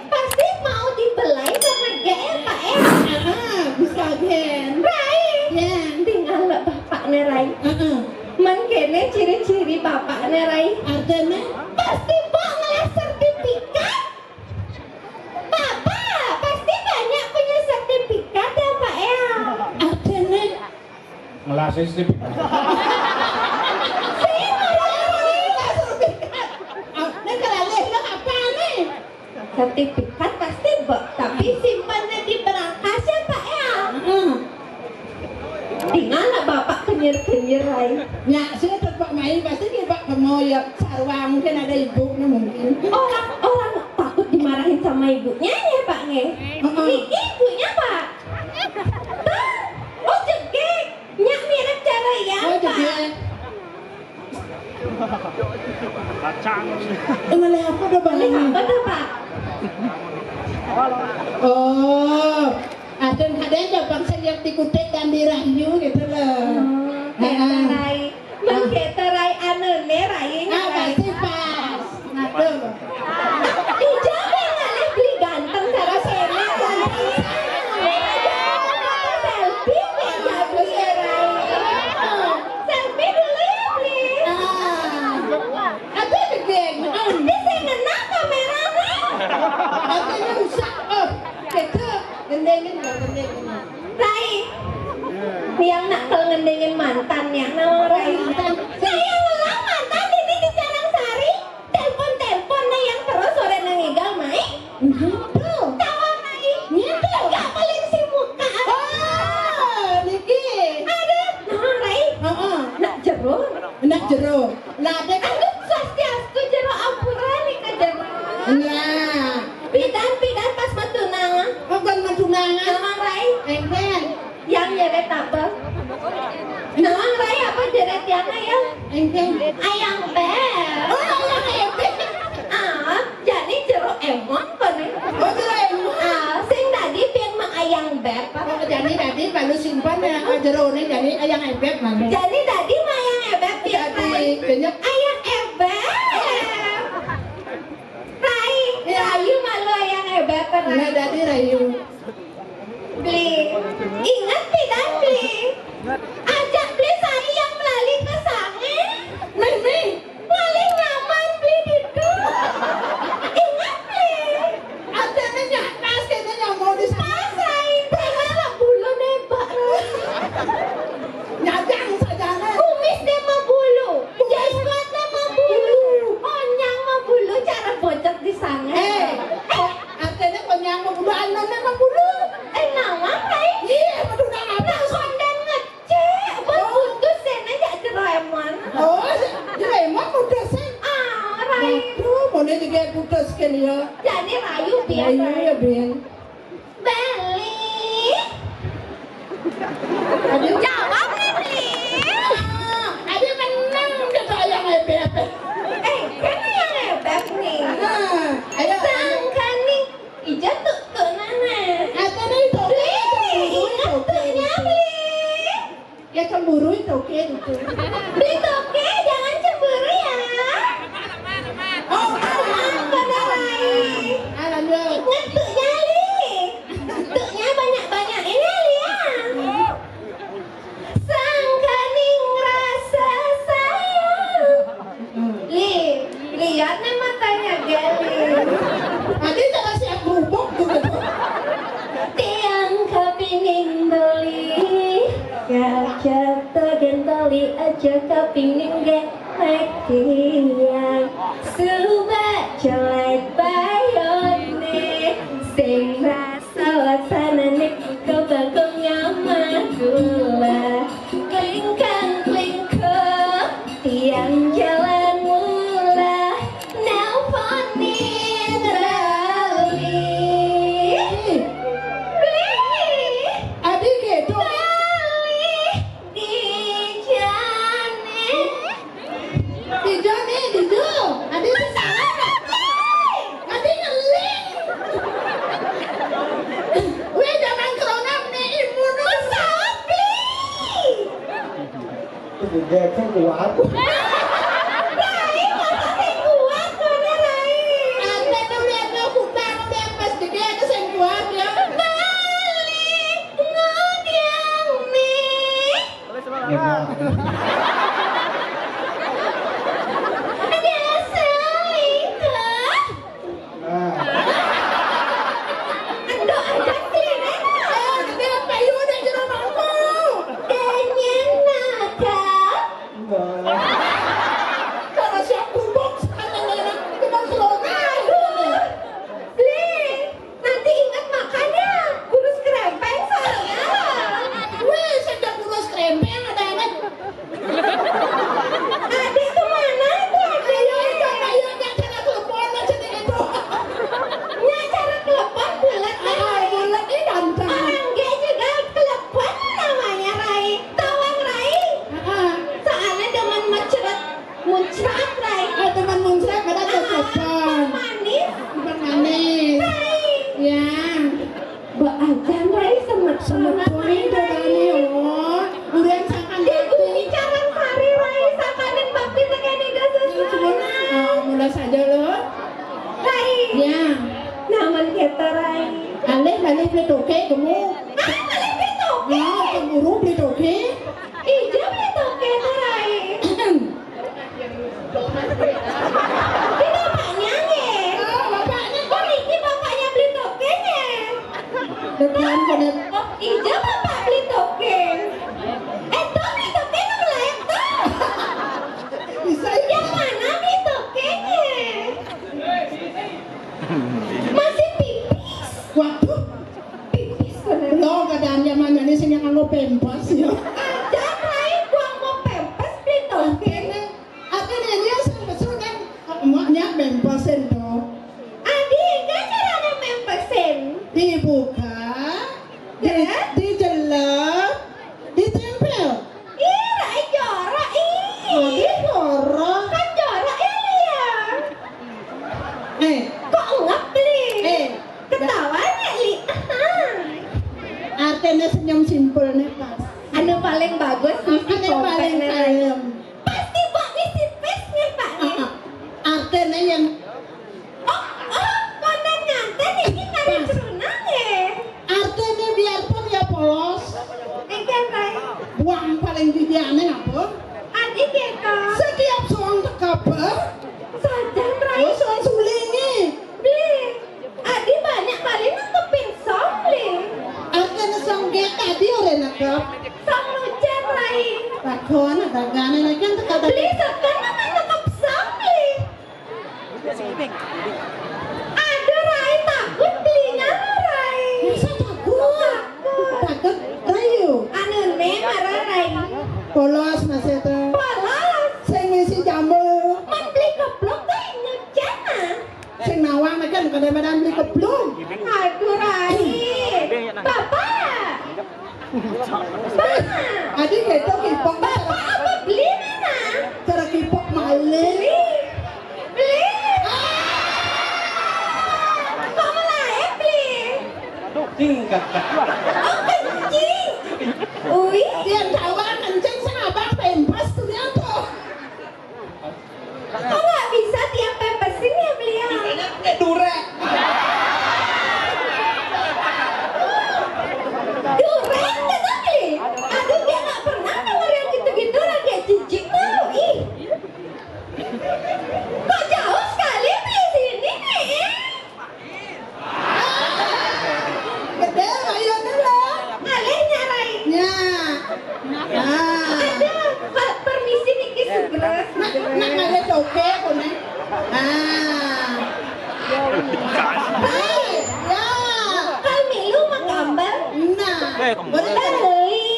Pasti mau dibelai sama GR Pak ya. Bisa gen. Rai. Ya. Tinggal bapak Rai. Man kene ciri-ciri bapak Rai. Artinya Pasti Pak ngeles sertifikat. Bapak pasti banyak punya sertifikat ya Pak ya. artinya Ngelasis nih. Sertifikat pasti Pak, tapi simpannya di berangkas ya Pak ya. Tinggal lah bapak kenyir-kenyir Rai. Ya, saya tetap main pasti dia Pak kemoyok sarwa mungkin ada ibunya mungkin. Orang takut dimarahin sama ibunya ya Pak nge. Niki ibunya Pak. Oh jegek, nyak mirip cara ya Oh Pak. jadi Kacang. malah aku udah balik. Apa tuh Pak? Oh, ada aja bangsa yang dikutik dan dirayu gitu loh. Keterai, mengketerai anu Rai. Apa sih pas? Aduh. Dijaga ngalih beli ganteng cara sena Rai. Selfie beda beli Rai. Selfie dulu ya beli. Ada geng. Ini saya ngenang kameranya. Ada yang rusak. Oh, gitu. Gendengin. Rai, yang nak ngendengin mantannya nama Rai. Saya ngulang mantan ini di Canang Sari. Telepon-teleponnya yang terus sore nangigal mai. Tuh. Tawa Rai. Enggak paling si muka. Oh, Niki. Ada nama Rai. Nak jeruk. Nak jeruk. Lah ada kan. Aduh, swastiastu jeruk ampurani ke jeruk. Nah, Pidan pas matunangan. bukan mentunangan. Nama Rai. Engken. Yang nyeret apa? Nama Rai apa jeret yang ayam? Engken. Ayam bel. Oh, ayam ebek. Jadi jeruk emon kan? Oh, jeruk. Sing tadi pian mah ayam bel. Oh, jadi tadi baru simpan ya jeruk ini jadi ayam ebek mana? Jadi tadi mah ayam ebek pian Jadi banyak. ayam ebek. Rai, Rayu malu ayam ebek Nah, Rai. jadi rayu. Beli. Ingat tidak beli? Ajak beli saya yang melalui ke sange. Mimi. Paling nyaman beli itu. Ingat beli? Ada tas kayaknya yang mau di Pasai, tinggal bulu nebak. nyajang saja nih. Kumis dia mah bulu, jasmatnya mah bulu, onyang mah bulu, cara bocor di sange. Artinya konyang mau bulu anak memang bulu. Nama Rai? Iya, betul dah apa? Nah, kondan ngecek, berputus sana jak Doraemon. Oh, jadi emang putus sih. Rai. Aduh, boleh juga putus kan ya. Jadi Rayu biasa. Rayu ya, Ben. Beli. Aduh, Jawab nih beli. aduh menang kata ayam ebek. Kan yang hebat nih. Ayo. Sangka nih, ija tuh nana. Artinya itu Beli, ingat tuhnya beli. ya cemburu itu oke itu. Beli toke, jangan cemburu ya. Oh, Apa Rai? lanjut. Ingat tuhnya li. Tuhnya banyak-banyak ini li ya. Sangka ning rasa sayang. Li, lihat nih matanya Geli. Tadi jangan siap bubuk gitu. Tiang kepingin beli, gajah tegentoli aja kepingin gemek tiang. Subak jelek bayone, sing rasa laksanane kebangkong nyaman gula. Klingkang klingkong, tiang jalan mula, nelponin Rali. Adik gitu. Dijo nih, dijo. Adik salah. Adik ngeling. Gak kuat. Rai, masa sing kuat mana Rai? Ate tuh lihat lo kutang lihat pas dege itu sing kuat ya. Balik ngodiang nih. Ya. Ada selingkuh. Nah, Ando ada klinik. Dia payu udah jero mangku. Kenyang nakal. enggak. Karena siap kumbok sekarang kita selonai. Bli, nanti ingat makannya. Kurus kerempeng soalnya. Wih, sedang kurus krempeng ada anak. Adik kemana tuh adik? Ayo nggak cara telepon aja deh itu. Nya cara telepon bulat nih. Bulan ini ganteng. Orang gak juga telepon namanya Rai. Tawang Rai. Soalnya dengan muncrat Rai. Teman muncrat pada telepon. Manis. Bukan manis. Rai. Ya. Baajan Rai semet-semet Poin tuh tadi oh. Udah sangat Ibu bicara sari Rai. Sakanin bakti tekan ida sesuatu. mulai saja lo. Rai. Ya. Naman kita Rai. Alih balik beli toke kamu. Ah, balik beli toke. Ya, keburu beli toke. Ija beli toke tuh Rai. Ini bapaknya nge. Oh, bapaknya Kok Niki bapaknya beli tokenya? depan pada Oh, Ija bapak beli toke. Tuh beli tokenya melayang tuh. bisa Yang mana beli tokenya? Masih pipis. Waduh, Pipis bener. lo kadang zaman ini sing yang nganggo pempas ya. Ada Rai, gua mau pempes beli toke. Akhirnya dia sampai kan emaknya pempasin tuh. Adik, kan caranya mempesin? Dibuka, dijelep, ditempel. Ih, Rai jorok Oh, ih. dikorong. Kan jorok ya Lia. Kok enggak beli? Ketawanya Li. Artinya senyum simpel nih pas. Anu paling bagus mesti Artinya paling kalem. Pasti Pak misi pesnya Pak nih. Artinya yang Oh, konten nganten ini kali cerunang ya. artinya biarpun ya polos, Ikan Rai. buang paling didiane apa? Adik ya kak. Setiap soang tekaper, Sajan Rai. oh soang sulingi. Beli. Adik banyak kali nangkepin song beli. Artinya soang gek tadi udah nakep. Song lucer Rai. Takon ada gane lagi kan teka tadi. Beli sekarang nangkep song beli. Aduh Rai takut belinya Rai. Masa takut? Takut rayu. Anu ne marah Rai. Polos mas itu. Polos. Sing ngisi jambu. Man beli keblok tuh inget jana. Sing nawang kan kadang-kadang beli keblung. Aduh Rai. Bapak. Bapak. Adik itu kipok. Bapak apa beli mana? Cara kipok malih. Beli. Beli. Kok mulai beli? Tingkat. Oh kencing. Ui. Yang tawang kencing sama abang pempas tuh dia tuh. Kok nggak bisa tiap pepesin ya beliau? Kayak durek. Dureng gitu beli. Aduh dia nggak pernah denger yang gitu-gitu lagi jijik tuh. Ih. Kok jauh sekali beli sini nih? Gede rayonnya lah. Alehnya Rai. Ya. Nah. Aduh, permisi Niki Sugres. Nak ada toke kone. Ah. Hai. Ya. Kal milu menggambar. Nah. Boleh kan? Beli.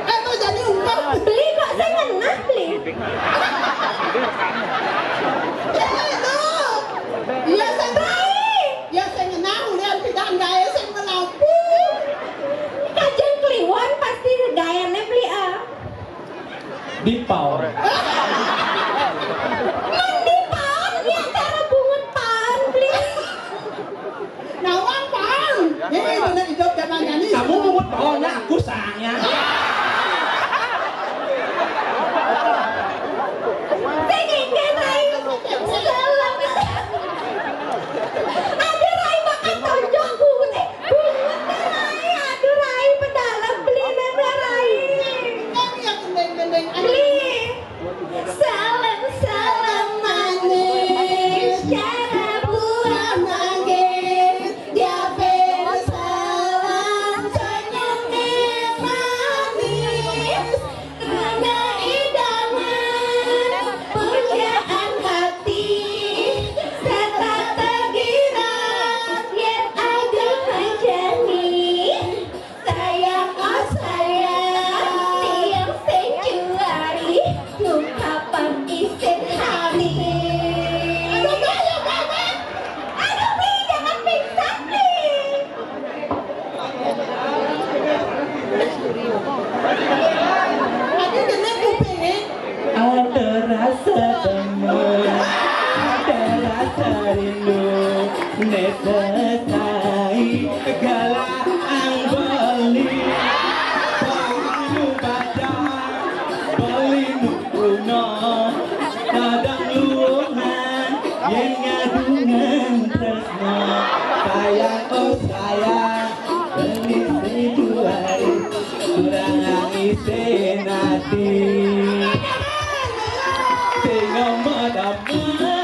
Mau jadi umpah. Beli kok saya ngenah beli. Tuh. Iya saya. Rai. Ya saya ngenah ulian tidak gaya saya melampu. Kajang kliwon pasti gayanya beli ah. Di pau. Mandi pan, ya cara bungut pan beli. Nawang pang. Ini benar hidup zaman ini. Kamu mau pohonnya aku sayang. Nesesai galang beli Beli badan Beli nukuno Kadang luongan Yang ngadungan tresno Sayang oh sayang Beli seduai Kurang angin hati Tengok madamat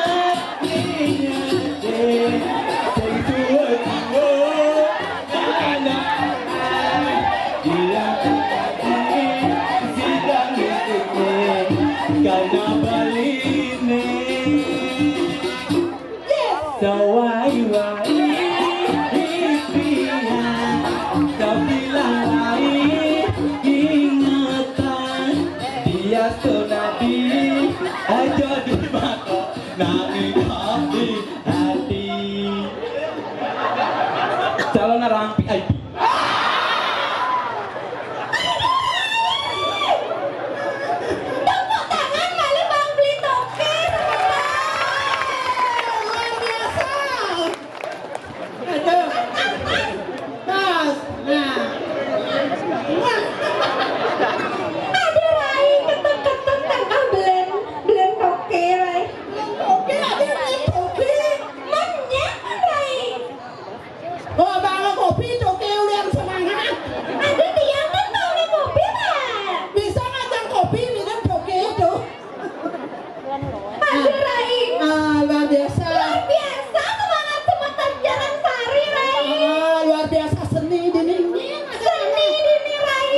aja di mata nangis di hati calon rampi IP Tepuk tangan kali Bang Beli Toker. Luar biasa. Aduh. Mas, nah. Aduh Rai, ketuk-ketuk tangkah belen toker Rai. Oke, ada yang kopi. Menyak Rai. Oh, bawa kopi coke udah semangat. Ada tiang kan tahu nih kopi Rai. Bisa ngajak kopi minum coke itu. Aduh Rai. Luar biasa. Luar biasa semangat semetan Jalan Sari Rai. Luar biasa seni dinding. Seni dini Rai.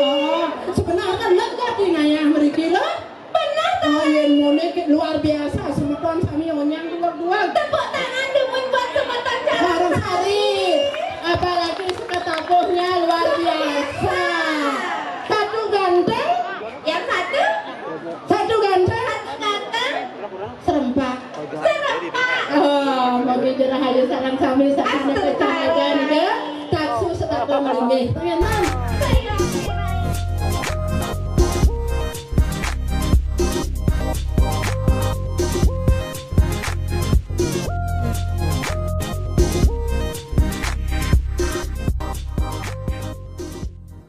Sebenarnya lega di ngayah meriki lo. Benar tuh. Yang monek luar biasa semeton sami onyang dua-dua. Tepuk tangan demun buat semetan Jalan Sarung Sari. sari. Apalagi sekatapuhnya luar biasa. Satu ganteng, Yang satu satu ganteng, ganteng serempak. serempak. Oh, bagi jerah aja sarang sami sarang Astaga. kecahajan ke taksu setakung lebih. Teman-teman.